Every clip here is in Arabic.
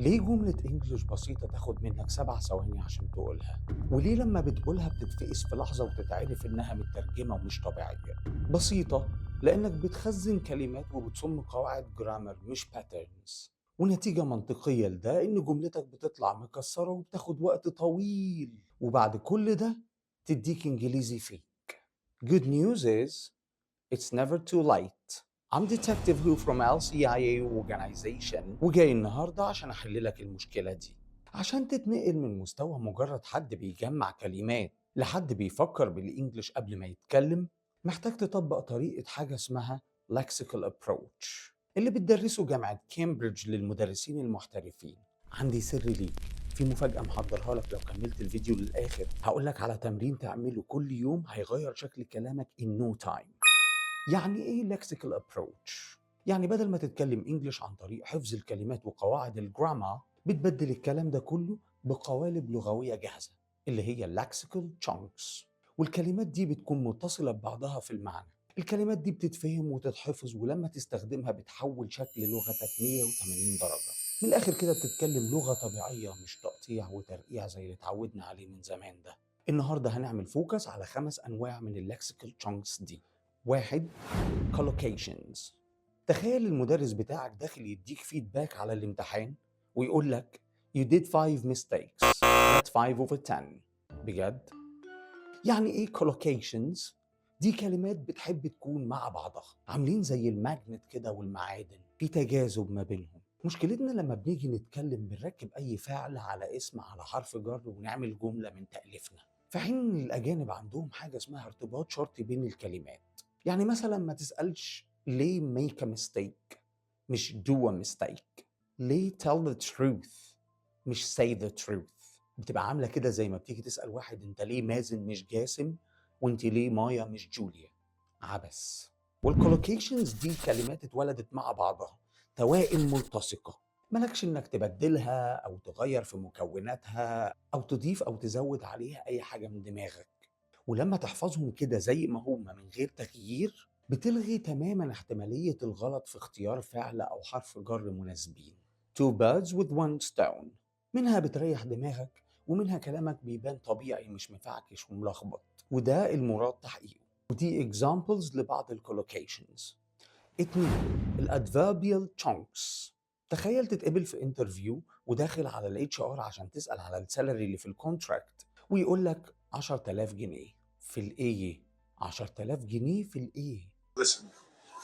ليه جملة إنجليش بسيطة تاخد منك 7 ثواني عشان تقولها؟ وليه لما بتقولها بتتفقس في لحظة وتتعرف إنها مترجمة ومش طبيعية؟ بسيطة، لأنك بتخزن كلمات وبتصم قواعد جرامر مش باترنز. ونتيجة منطقية لده إن جملتك بتطلع مكسرة وبتاخد وقت طويل، وبعد كل ده تديك إنجليزي فيه. Good news is it's never too late. I'm Detective Who from LCIA Organization وجاي النهاردة عشان أحل لك المشكلة دي. عشان تتنقل من مستوى مجرد حد بيجمع كلمات لحد بيفكر بالإنجليش قبل ما يتكلم، محتاج تطبق طريقة حاجة اسمها Lexical Approach اللي بتدرسه جامعة كامبريدج للمدرسين المحترفين. عندي سر ليك، في مفاجأة محضرها لك. لو كملت الفيديو للآخر هقولك على تمرين تعمله كل يوم هيغير شكل كلامك in no time. يعني ايه lexical approach؟ يعني بدل ما تتكلم انجليش عن طريق حفظ الكلمات وقواعد الجراما، بتبدل الكلام ده كله بقوالب لغوية جاهزة اللي هي lexical chunks. والكلمات دي بتكون متصلة ببعضها في المعنى. الكلمات دي بتتفهم وتتحفظ، ولما تستخدمها بتحول شكل لغتك 180 درجة. من الآخر كده بتتكلم لغة طبيعية، مش تقطيع وترقيع زي اللي اتعودنا عليه من زمان ده. النهاردة هنعمل فوكس على 5 أنواع من اللكسيكال chunks دي. 1. collocations. تخيل المدرس بتاعك داخل يديك فيدباك على الامتحان ويقول لك you did 5 mistakes that's 5 over 10. بجد؟ يعني ايه collocations؟ دي كلمات بتحب تكون مع بعضها، عاملين زي الماجنت كده والمعادن، في تجاذب ما بينهم. مشكلتنا لما بنيجي نتكلم بنركب اي فعل على اسم على حرف جر ونعمل جملة من تأليفنا، في حين ان الاجانب عندهم حاجة اسمها ارتباط شرطي بين الكلمات. يعني مثلا ما تسألش ليه make a mistake مش do a mistake، ليه tell the truth مش say the truth. بتبقى عاملة كده زي ما بتيجي تسأل واحد انت ليه مازن مش جاسم وانت ليه مايا مش جوليا. عبس. والكولوكيشنز دي كلمات اتولدت مع بعضها، توائم ملتصقة، ملكش انك تبدلها او تغير في مكوناتها او تضيف او تزود عليها اي حاجة من دماغك. ولما تحفظهم كده زي ما هم من غير تغيير، بتلغي تماما احتمالية الغلط في اختيار فعل أو حرف جر مناسبين. Two birds with one stone. منها بتريح دماغك، ومنها كلامك بيبان طبيعي مش مفعكش وملخبط، وده المراد تحقيقه. ودي examples لبعض الكولوكيشنز. 2. الادفيربيال chunks. تخيل تتقبل في انترفيو وداخل على الاتش ار عشان تسال على السالري اللي في الكونتراكت، ويقول لك 10000 جنيه في الايه. 10000 جنيه في الايه. Listen,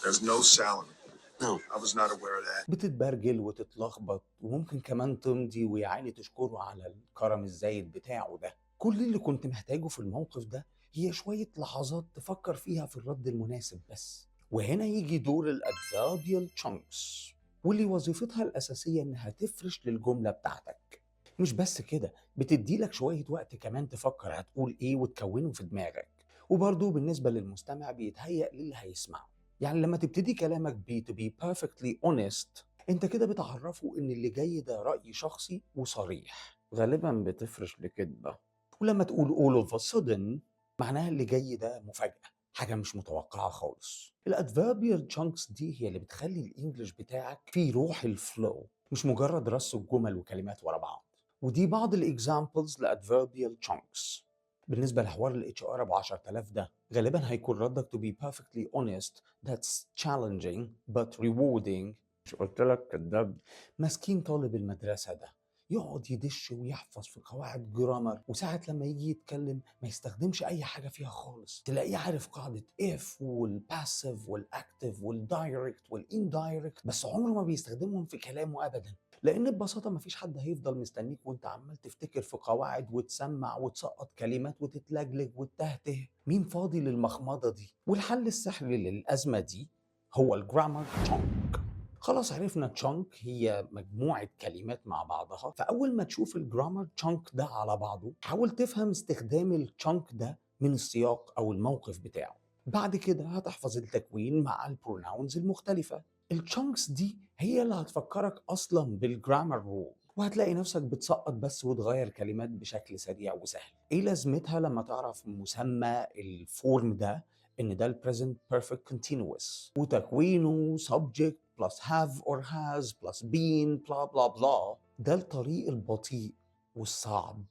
there's no salary. No, I was not aware of that. بتتبرجل وتتلخبط، وممكن كمان تمضي ويعاني تشكره على الكرم الزايد بتاعه ده. كل اللي كنت محتاجه في الموقف ده هي شوية لحظات تفكر فيها في الرد المناسب بس. وهنا يجي دور الادفيربيال chunks، واللي وظيفتها الأساسية إنها تفرش للجملة بتاعتك. مش بس كده، بتدي لك شوية وقت كمان تفكر هتقول إيه وتكونه في دماغك. وبرضه بالنسبة للمستمع بيتهيأ للي هيسمعه. يعني لما تبتدي كلامك to be perfectly honest، انت كده بتعرفه ان اللي جاي ده رأي شخصي وصريح، غالبا بتفرش لكدبة. ولما تقول all of a sudden، معناها اللي جاي ده مفاجأة، حاجة مش متوقعة خالص. الادفيربيال chunks دي هي اللي بتخلي الانجليش بتاعك في روح الفلو، مش مجرد رص الجمل وكلمات ورا بعض. ودي بعض الاكزامبلز لادفيربيال chunks. بالنسبة لحوار الاتش ار ابو 10000 ده، غالبا هيكون ردك to be perfectly honest that's challenging but rewarding. مش قلت لك كداب؟ مسكين طالب المدرسة ده يقعد يدش ويحفظ في قواعد جرامر، وساعة لما يجي يتكلم ما يستخدمش أي حاجة فيها خالص. تلاقيه عارف قاعدة if والباسيف والأكتيف والدايركت والإندايركت، بس عمره ما بيستخدمهم في كلامه أبدا. لأن ببساطة مفيش حد هيفضل مستنيك وانت عمال تفتكر في قواعد وتسمع وتسقط كلمات وتتلجلج وتهته. مين فاضي للمخمضة دي؟ والحل السحري للأزمة دي هو الجرامر chunk. خلاص عرفنا chunk هي مجموعة كلمات مع بعضها، فأول ما تشوف الجرامر chunk ده على بعضه حاول تفهم استخدام الchunk ده من السياق أو الموقف بتاعه. بعد كده هتحفظ التكوين مع البروناونز المختلفة. الchunks دي هي اللي هتفكرك أصلا بالجرامر رول، وهتلاقي نفسك بتسقط بس وتغير كلمات بشكل سريع وسهل. ايه لازمتها لما تعرف مسمى الفورم ده ان ده البريزنت بيرفكت كونتينوس، وتكوينه subject plus have or has plus been blah blah blah. ده الطريق البطيء والصعب.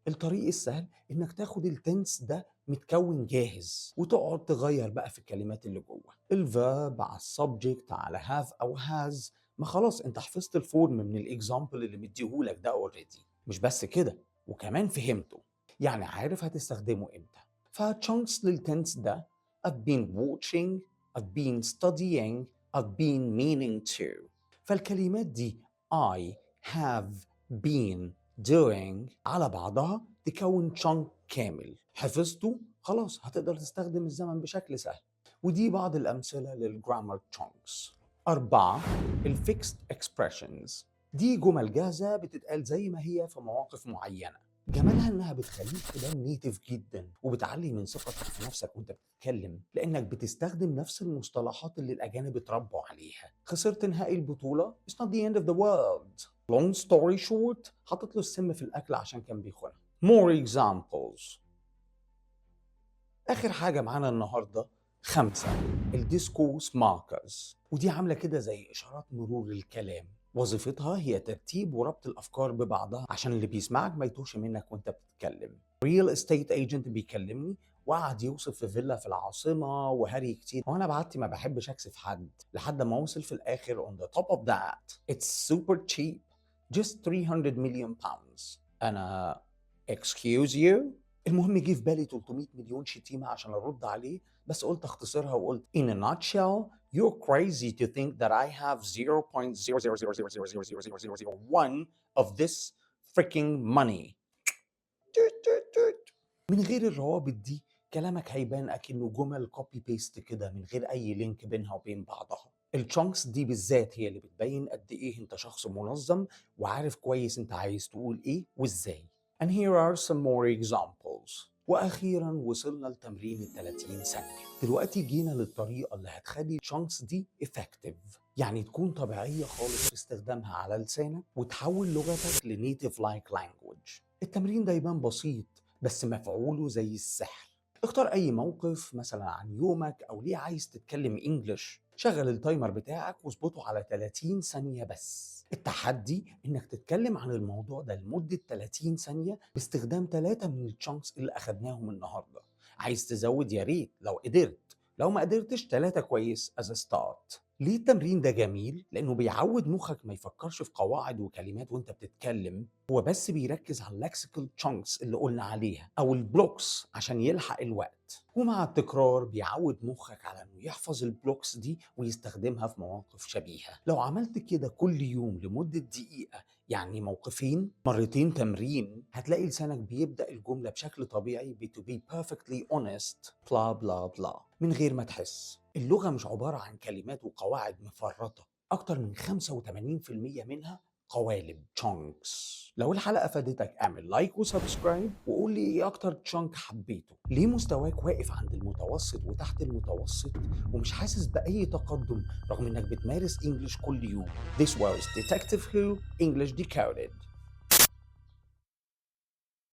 الطريق السهل انك تاخد التنس ده متكون جاهز وتقعد تغير بقى في الكلمات اللي جوه، الفيرب على السبجكت على هاف او هاز. ما خلاص انت حفظت الفورم من الاكزامبل اللي مديهولك ده اوريدي. مش بس كده، وكمان فهمته، يعني عارف هتستخدمه امتى. فchunks للتنس ده: I've been watching, I've been studying, I've been meaning to. فالكلمات دي I have been doing على بعضها تكون chunk كامل. حفظته خلاص هتقدر تستخدم الزمن بشكل سهل. ودي بعض الأمثلة للجرامر chunks. 4. الفيكست expressions. دي جمل جاهزة بتتقال زي ما هي في مواقف معينة. جمالها انها بتخليك تبان نيتف جدا وبتعلي من ثقتك في نفسك وانت بتتكلم، لانك بتستخدم نفس المصطلحات اللي الاجانب اتربوا عليها. خسرت نهائي البطولة it's not the end of the world. long story short حطت له السم في الاكل عشان كان بيخونها. more examples. اخر حاجة معانا النهاردة 5. الديسكورس ماركرز. ودي عاملة كده زي اشارات مرور الكلام. وظيفتها هي ترتيب وربط الافكار ببعضها عشان اللي بيسمعك ما يتوهش منك وانت بتتكلم. ريل استيت ايجنت بيكلمني وقعد يوصف في فيلا في العاصمه وهري كتير، وانا بعدتي ما بحبش اكسف حد، لحد ما اوصل في الاخر on the top of that it's super cheap just 300 million pounds. انا excuse you. المهم جه في بالي 300 مليون شتيمه عشان ارد عليه، بس قلت اختصرها وقلت in a nutshell you're crazy to think that I have 0.000000001 of this freaking money. من غير الروابط دي كلامك هيبان اكنه جمل كوبي بيست كده من غير اي لينك بينها وبين بعضها. الشانكس دي بالذات هي اللي بتبين قد ايه انت شخص منظم وعارف كويس انت عايز تقول ايه وازاي. And here are some more examples. واخيرا وصلنا لتمرين ال 30 ثانيه. دلوقتي جينا للطريقه اللي هتخلي الشانكس دي effective، يعني تكون طبيعيه خالص في استخدامها على لسانك وتحول لغتك لنيتيف لايك لانجويج. التمرين ده يبان بسيط بس مفعوله زي السحر. اختار اي موقف مثلا عن يومك او ليه عايز تتكلم انجلش، شغل التايمر بتاعك واظبطه على 30 ثانية بس. التحدي انك تتكلم عن الموضوع ده لمدة 30 ثانية باستخدام 3 من الشانكس اللي اخدناهم النهاردة. عايز تزود يا ريت لو قدرت، لو ما قدرتش 3 كويس as a start. ليه التمرين ده جميل؟ لأنه بيعود مخك ما يفكرش في قواعد وكلمات وانت بتتكلم، هو بس بيركز على اللكسيكال chunks اللي قلنا عليها أو البلوكس عشان يلحق الوقت. ومع التكرار بيعود مخك على انه يحفظ البلوكس دي ويستخدمها في مواقف شبيهة. لو عملت كده كل يوم لمدة دقيقة، يعني موقفين مرتين تمرين، هتلاقي لسانك بيبدأ الجملة بشكل طبيعي to be perfectly honest blah blah blah من غير ما تحس. اللغة مش عبارة عن كلمات وقواعد مفرطة، أكتر من 85% منها قوالب chunks. لو الحلقة فادتك اعمل لايك وسبسكرايب وقول لي ايه اكتر chunk حبيته. ليه مستواك واقف عند المتوسط وتحت المتوسط ومش حاسس بأي تقدم رغم انك بتمارس انجليش كل يوم؟ This was Detective Who English Decoded.